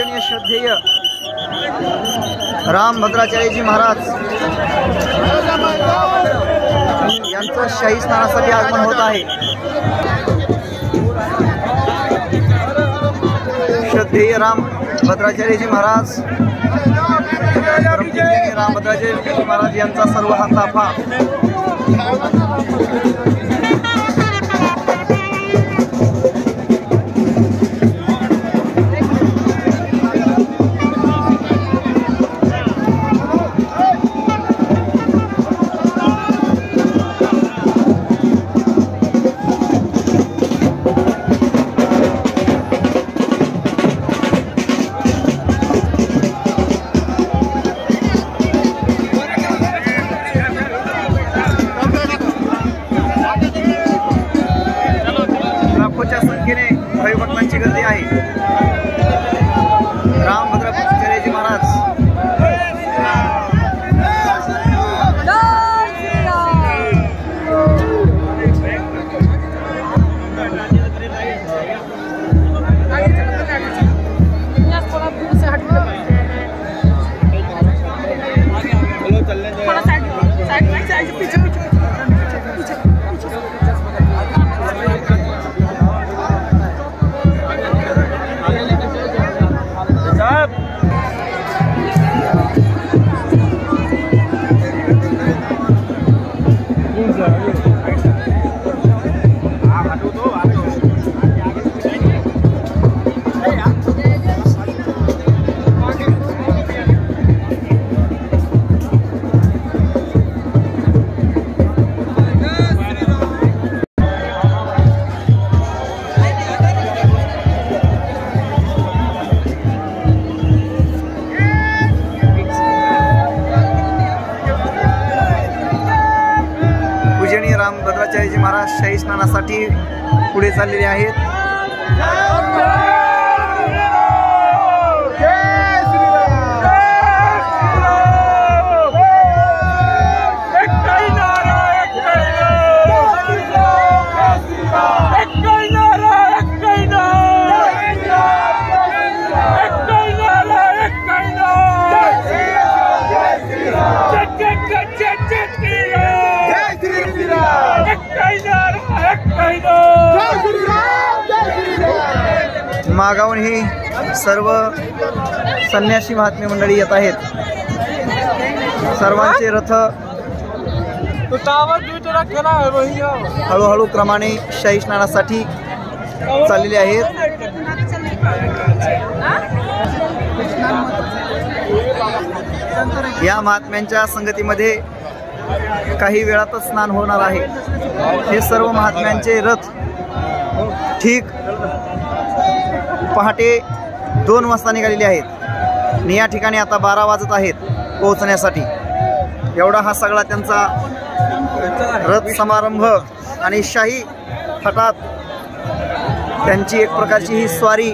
पूजनीय श्रद्धेय राम भद्राचार्यजी महाराज यांचं शाही स्नानासाठी आगमन होत आहे। श्रद्धेय राम भद्राचार्यजी महाराज, राम भद्राचार्यजी महाराज यांचा सर्व हा ताफा भक्तांची गर्दी आहे। राम भद्राचार्यजी महाराज राम भद्राचार्यजी महाराज शाही स्नानासाठी पुढे चाललेले आहेत। मागाहून ही सर्व संन्यासी महात्मे मंडळी येत आहेत। सर्वांचे रथ हळूहळू क्रमाने शाही स्नानासाठी चाललेले आहेत। या महात्म्यांच्या संगतीमध्ये काही वेळातच स्नान होणार आहे। हे सर्व महात्म्यांचे रथ ठीक पहाटे 2 वाजता निघालेले आहेत आणि या ठिकाणी आता 12 वाजत आहेत पोहोचण्यासाठी। एवढा हा सगळा त्यांचा रथ समारंभ आणि शाही थाटात त्यांची एक प्रकारची ही स्वारी